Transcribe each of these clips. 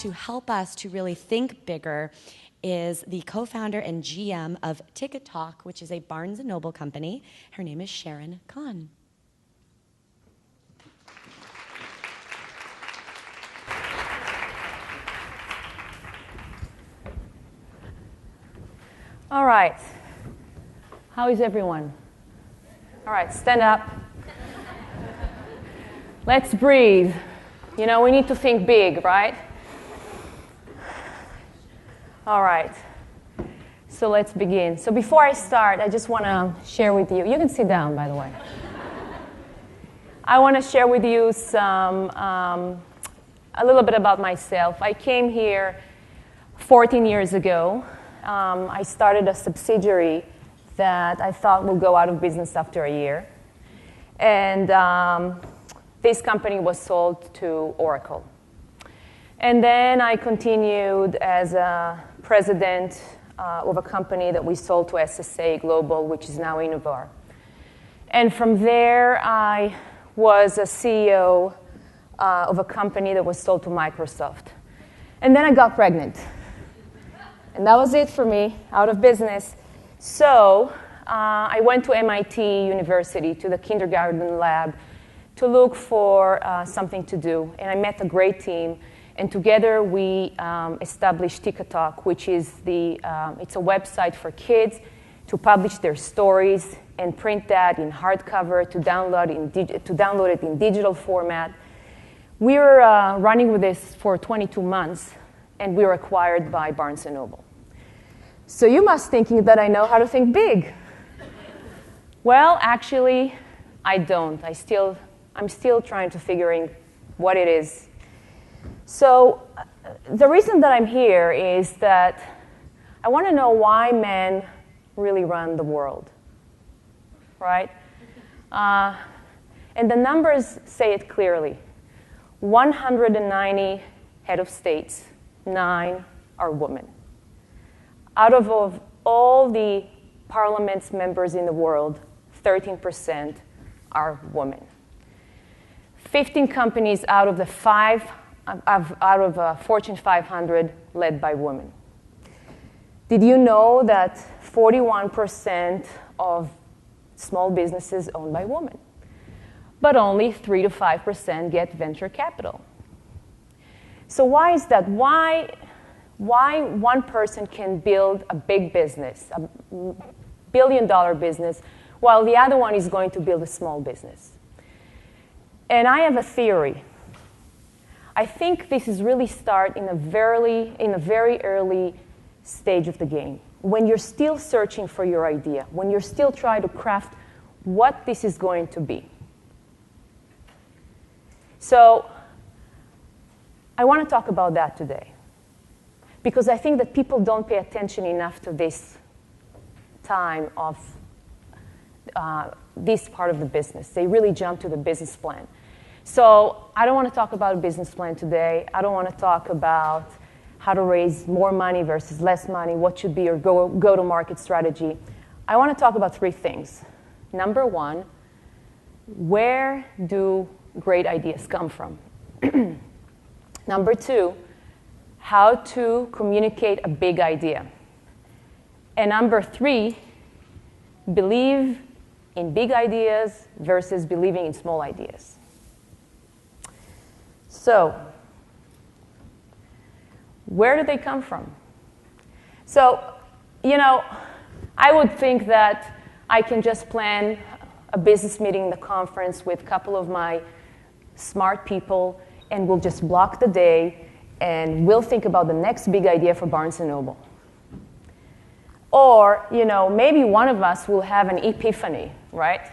to help us to really think bigger is the co-founder and GM of Tikatok, which is a Barnes & Noble company. Her name is Sharon Kan. All right. How is everyone? All right, stand up. Let's breathe. You know, we need to think big, right? All right. So let's begin. So before I start, I just want to share with you. You can sit down, by the way. I want to share with you a little bit about myself. I came here 14 years ago. I started a subsidiary that I thought would go out of business after a year. And this company was sold to Oracle. And then I continued as a president of a company that we sold to SSA Global, which is now Innovar. And from there, I was a CEO of a company that was sold to Microsoft. And then I got pregnant. And that was it for me, out of business. So I went to MIT University, to the kindergarten lab, to look for something to do. And I met a great team. And together we established Tikatok, which is it's a website for kids to publish their stories and print that in hardcover, to download it in digital format. We were running with this for 22 months, and we were acquired by Barnes & Noble. So you must be thinking that I know how to think big. Well, actually, I don't. I'm still trying to figure out what it is. So the reason that I'm here is that I want to know why men really run the world, right? And the numbers say it clearly. 190 head of states, 9 are women. Out of all the parliament's members in the world, 13% are women. 15 companies out of Fortune 500 led by women. Did you know that 41% of small businesses owned by women? But only 3 to 5% get venture capital. So why is that? Why one person can build a big business, a billion-dollar business, while the other one is going to build a small business? And I have a theory. I think this is really start in a very early stage of the game, when you're still searching for your idea, when you're still trying to craft what this is going to be. So I want to talk about that today, because I think that people don't pay attention enough to this time of this part of the business. They really jump to the business plan. So I don't want to talk about a business plan today. I don't want to talk about how to raise more money versus less money, what should be your go-to-market strategy. I want to talk about 3 things. Number 1, where do great ideas come from? Number 2, how to communicate a big idea. And number 3, believe in big ideas versus believing in small ideas. So, where do they come from? So, you know, I would think that I can just plan a business meeting in the conference with a couple of my smart people, and we'll just block the day, and we'll think about the next big idea for Barnes & Noble. Or, you know, maybe one of us will have an epiphany, right?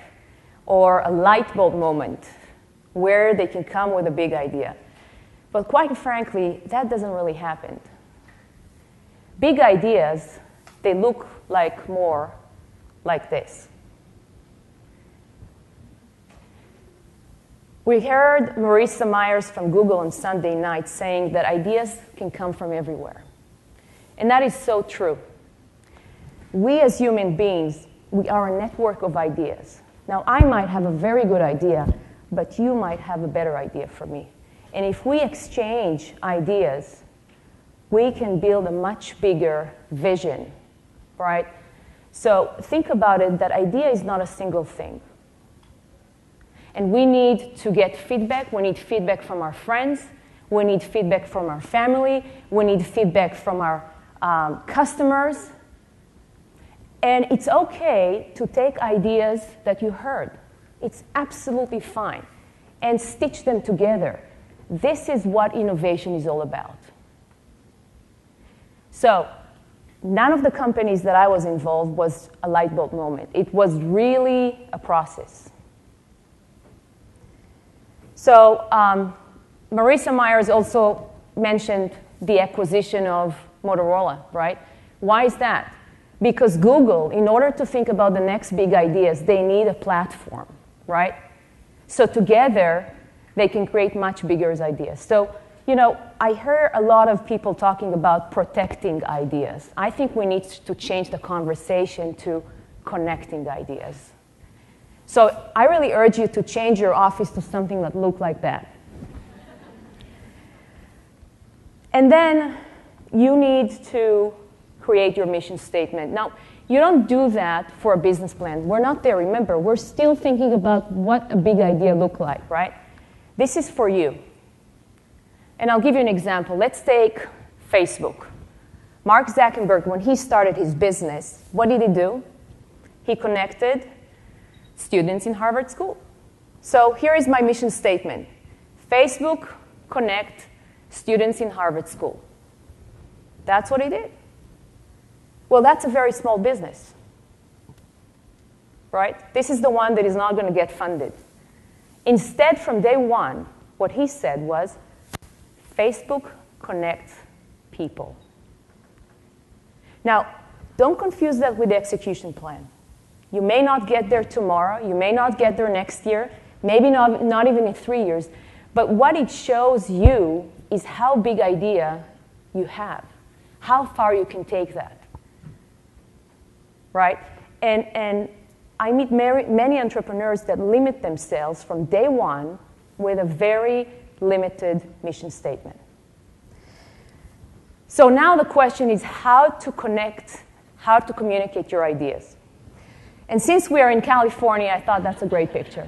Or a light bulb moment where they can come with a big idea. But quite frankly, that doesn't really happen. Big ideas, they look like more like this. We heard Marissa Myers from Google on Sunday night saying that ideas can come from everywhere. And that is so true. We as human beings, we are a network of ideas. Now, I might have a very good idea, but you might have a better idea for me. And if we exchange ideas, we can build a much bigger vision, right? So think about it, that idea is not a single thing. And we need to get feedback. We need feedback from our friends. We need feedback from our family. We need feedback from our customers. And it's okay to take ideas that you heard. It's absolutely fine. And stitch them together. This is what innovation is all about. So, none of the companies that I was involved was a light bulb moment. It was really a process. So, Marissa Myers also mentioned the acquisition of Motorola, right? Why is that? Because Google, in order to think about the next big ideas, they need a platform, right? So together, they can create much bigger ideas. So, you know, I hear a lot of people talking about protecting ideas. I think we need to change the conversation to connecting ideas. So I really urge you to change your office to something that looks like that. And then you need to create your mission statement. Now, you don't do that for a business plan. We're not there, remember. We're still thinking about what a big idea looks like, right? This is for you. And I'll give you an example. Let's take Facebook. Mark Zuckerberg, when he started his business, what did he do? He connected students in Harvard School. So here is my mission statement. Facebook connect students in Harvard School. That's what he did. Well, that's a very small business, right? This is the one that is not going to get funded. Instead, from day one, what he said was, Facebook connects people. Now, don't confuse that with the execution plan. You may not get there tomorrow. You may not get there next year. Maybe not even in 3 years. But what it shows you is how big idea you have, how far you can take that, right? And I meet many entrepreneurs that limit themselves from day one with a very limited mission statement. So now the question is how to connect, how to communicate your ideas. And since we are in California, I thought that's a great picture.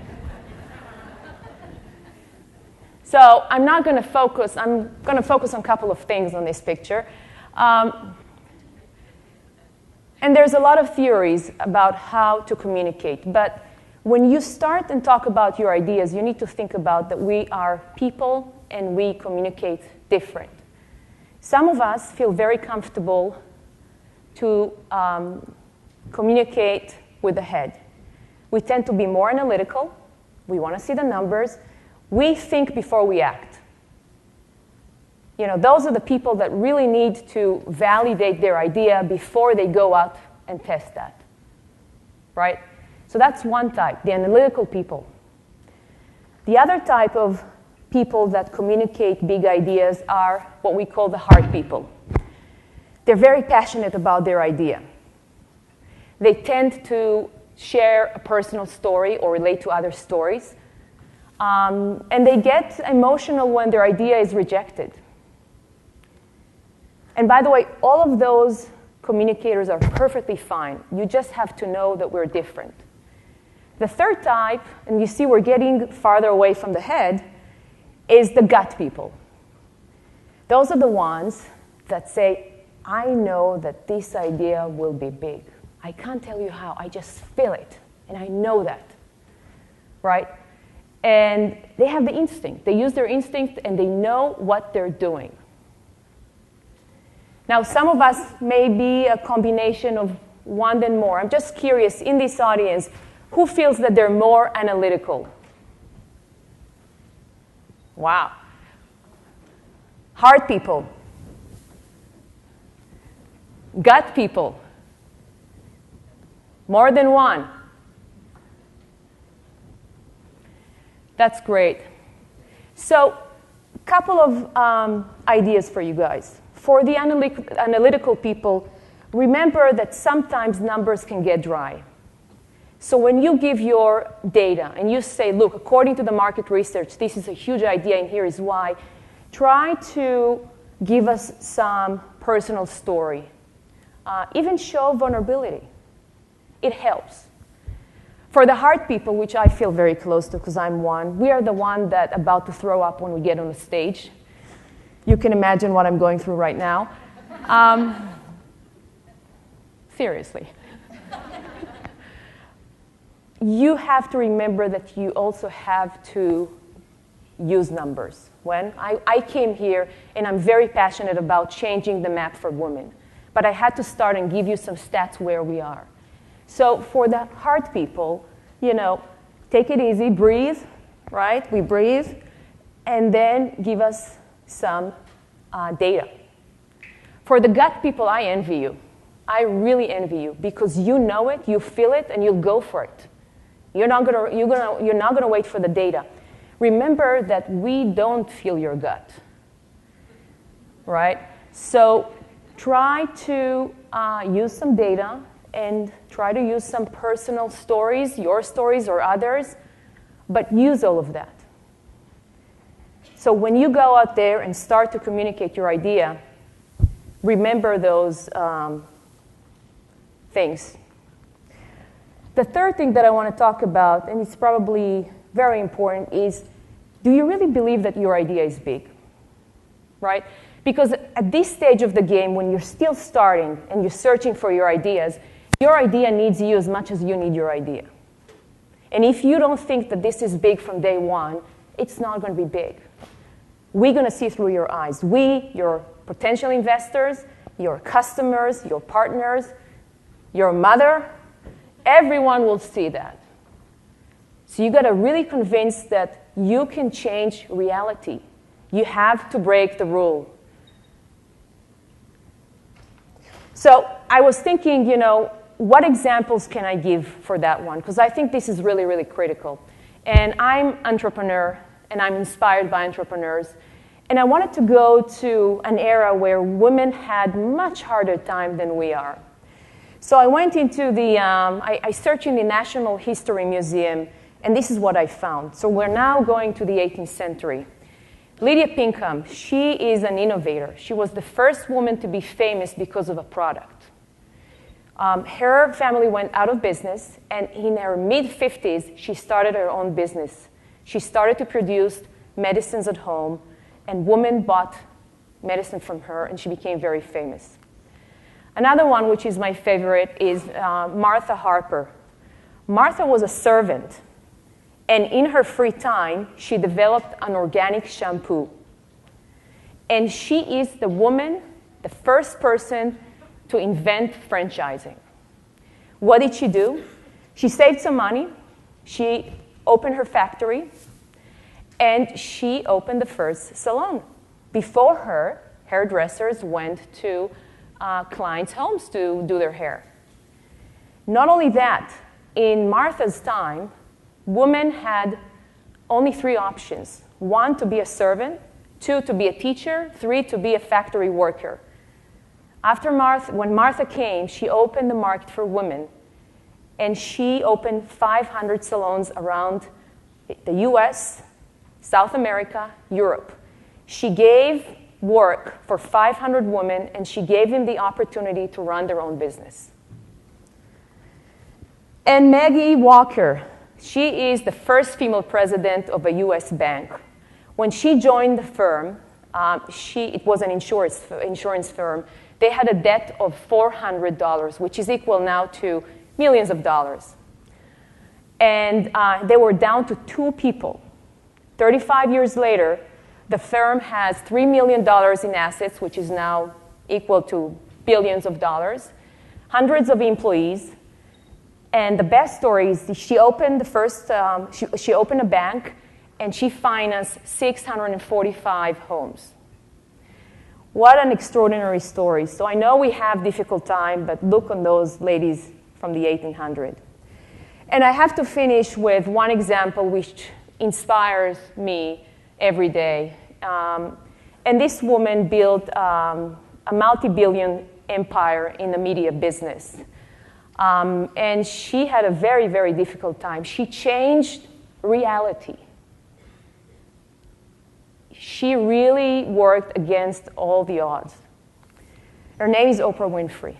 So I'm going to focus on a couple of things on this picture. And there's a lot of theories about how to communicate. But when you start and talk about your ideas, you need to think about that we are people and we communicate different. Some of us feel very comfortable to communicate with the head. We tend to be more analytical. We want to see the numbers. We think before we act. You know, those are the people that really need to validate their idea before they go out and test that, right? So that's one type, the analytical people. The other type of people that communicate big ideas are what we call the heart people. They're very passionate about their idea. They tend to share a personal story or relate to other stories. And they get emotional when their idea is rejected. And by the way, all of those communicators are perfectly fine. You just have to know that we're different. The third type, and you see we're getting farther away from the head, is the gut people. Those are the ones that say, I know that this idea will be big. I can't tell you how, I just feel it, and I know that, right? And they have the instinct. They use their instinct, and they know what they're doing. Now, some of us may be a combination of one than more. I'm just curious, in this audience, who feels that they're more analytical? Wow. Heart people. Gut people. More than one. That's great. So, a couple of ideas for you guys. For the analytical people, remember that sometimes numbers can get dry. So when you give your data and you say, look, according to the market research, this is a huge idea and here is why, try to give us some personal story. Even show vulnerability. It helps. For the heart people, which I feel very close to because I'm one, we are the one that about to throw up when we get on the stage. You can imagine what I'm going through right now. Seriously. You have to remember that you also have to use numbers. When I came here, and I'm very passionate about changing the map for women, but I had to start and give you some stats where we are. So for the heart people, take it easy, breathe, right? We breathe, and then give us some data. For the gut people, I envy you. I really envy you because you know it, you feel it, and you'll go for it. You're not gonna wait for the data. Remember that we don't feel your gut, right? So try to use some data and try to use some personal stories, your stories or others, but use all of that. So when you go out there and start to communicate your idea, remember those things. The third thing that I want to talk about, and it's probably very important, is do you really believe that your idea is big? Right? Because at this stage of the game, when you're still starting and you're searching for your idea needs you as much as you need your idea. And if you don't think that this is big from day one, it's not going to be big. We're going to see through your eyes. We, your potential investors, your customers, your partners, your mother, everyone will see that. So you got to really convince that you can change reality. You have to break the rule. So I was thinking, what examples can I give for that one? Because I think this is really, really critical. And I'm an entrepreneur, and I'm inspired by entrepreneurs. And I wanted to go to an era where women had much harder time than we are. So I went into I searched in the National History Museum, and this is what I found. So we're now going to the 18th century. Lydia Pinkham, she is an innovator. She was the first woman to be famous because of a product. Her family went out of business, and in her mid-50s, she started her own business. She started to produce medicines at home, and women bought medicine from her, and she became very famous. Another one, which is my favorite, is Martha Harper. Martha was a servant, and in her free time, she developed an organic shampoo. And she is the woman, the first person to invent franchising. What did she do? She saved some money, she opened her factory, and she opened the first salon. Before her, hairdressers went to clients' homes to do their hair. Not only that, in Martha's time, women had only 3 options. 1, to be a servant. 2, to be a teacher. 3, to be a factory worker. When Martha came, she opened the market for women, and she opened 500 salons around the US, South America, Europe. She gave work for 500 women, and she gave them the opportunity to run their own business. And Maggie Walker, she is the first female president of a US bank. When she joined the firm, it was an insurance firm. They had a debt of $400, which is equal now to millions of dollars. And they were down to 2 people. 35 years later, the firm has $3 million in assets, which is now equal to billions of dollars, hundreds of employees. And the best story is she opened she opened a bank, and she financed 645 homes. What an extraordinary story. So I know we have difficult time, but look on those ladies from the 1800s. And I have to finish with one example which inspires me every day. And this woman built a multi-billion empire in the media business. And she had a very, very difficult time. She changed reality. she really worked against all the odds. Her name is Oprah Winfrey.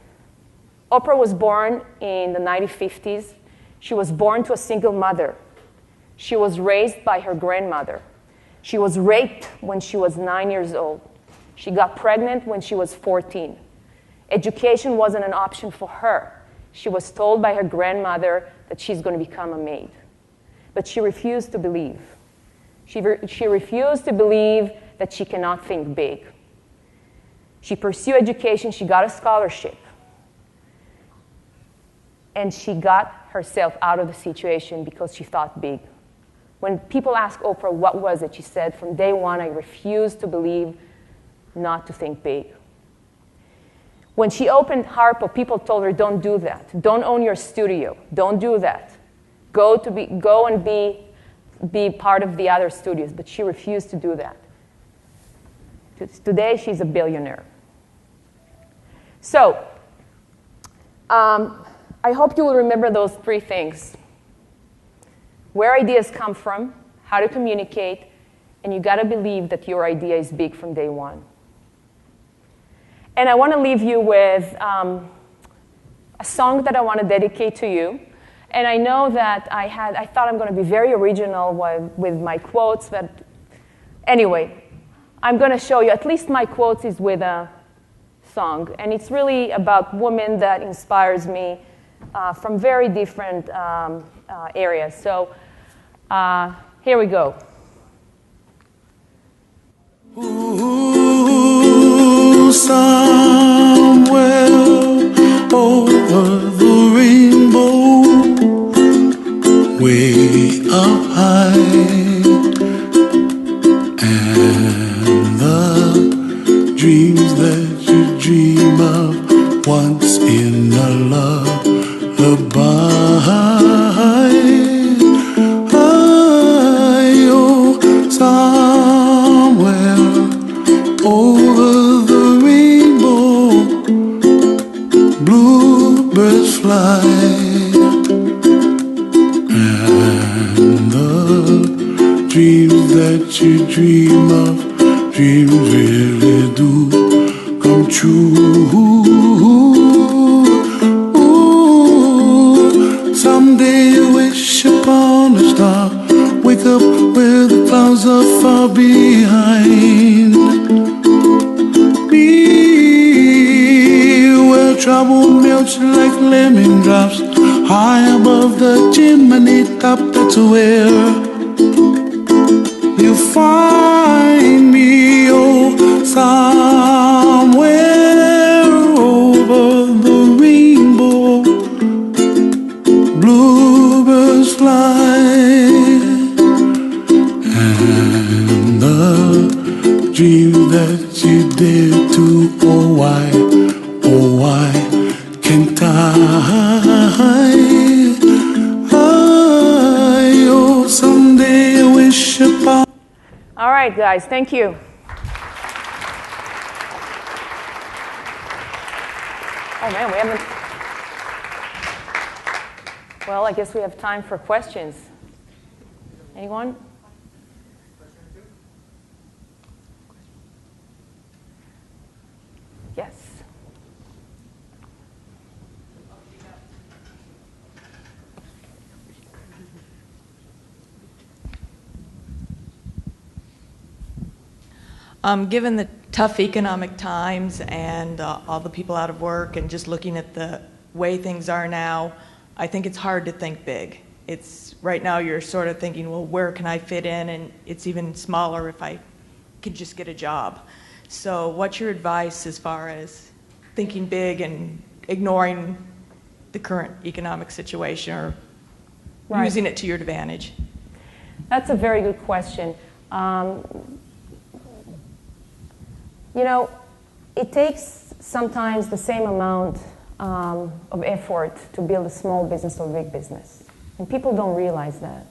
Oprah was born in the 1950s. She was born to a single mother. She was raised by her grandmother. She was raped when she was 9 years old. She got pregnant when she was 14. Education wasn't an option for her. She was told by her grandmother that she's going to become a maid. But she refused to believe. She refused to believe that she cannot think big. She pursued education. She got a scholarship. And she got herself out of the situation because she thought big. When people asked Oprah what was it, she said, from day one, I refused to believe not to think big. When she opened Harpo, people told her, don't do that. Don't own your studio. Don't do that. Go and be part of the other studios. But she refused to do that. Today, she's a billionaire. So, I hope you will remember those three things. Where ideas come from, how to communicate, and you got to believe that your idea is big from day one. And I want to leave you with a song that I want to dedicate to you. And I know that I thought I'm going to be very original with my quotes, but anyway, I'm going to show you, at least my quotes is with a song. And it's really about women that inspires me from very different areas. So here we go. Ooh, somewhere over the rainbow, way up high, and the dreams that you dream of once in a lullaby. Somewhere over the rainbow, bluebirds fly, and the dreams that you dream of, dreams really do come true. Ooh, someday you wish upon a star, wake up where the clouds are far behind me, where trouble melts like lemon drops high above the chimney top. That's where you find me, oh, somewhere over the rainbow, bluebirds fly, and the dream that you dare to, oh why can't I? Oh, someday I wish upon. All right, guys, thank you. Oh, man, we haven't. Well, I guess we have time for questions. Anyone? Yes. Given the tough economic times and all the people out of work and just looking at the way things are now, I think it's hard to think big. It's right now you're sort of thinking, well, where can I fit in? And it's even smaller if I could just get a job. So what's your advice as far as thinking big and ignoring the current economic situation or using it to your advantage? That's a very good question. You know, it takes sometimes the same amount of effort to build a small business or big business. And people don't realize that.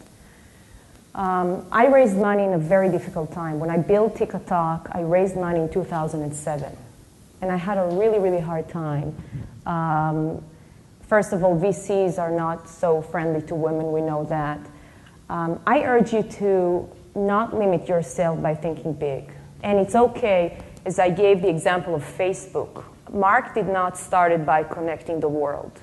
I raised money in a very difficult time. When I built Tikatok, I raised money in 2007. And I had a really, really hard time. First of all, VCs are not so friendly to women, we know that. I urge you to not limit yourself by thinking big. And it's okay, as I gave the example of Facebook. Mark did not start it by connecting the world.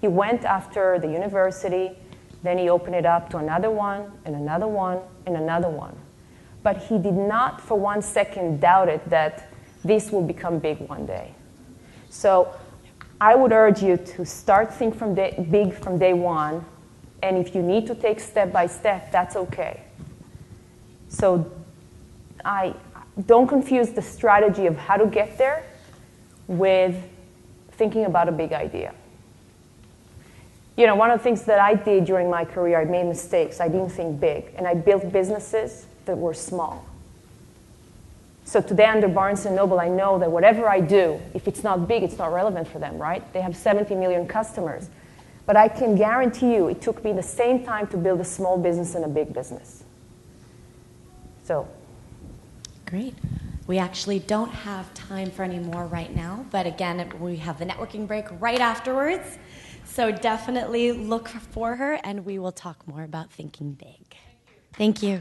He went after the university, then he opened it up to another one, and another one, and another one. But he did not for 1 second doubt it that this will become big one day. So I would urge you to start think big from day one, and if you need to take step by step, that's okay. So I don't confuse the strategy of how to get there with thinking about a big idea. You know, one of the things that I did during my career, I made mistakes. I didn't think big, and I built businesses that were small. So today under Barnes & Noble, I know that whatever I do, if it's not big, it's not relevant for them, right? They have 70 million customers. But I can guarantee you it took me the same time to build a small business and a big business. So. Great. We actually don't have time for any more right now, but again, we have the networking break right afterwards. So definitely look for her, and we will talk more about thinking big. Thank you.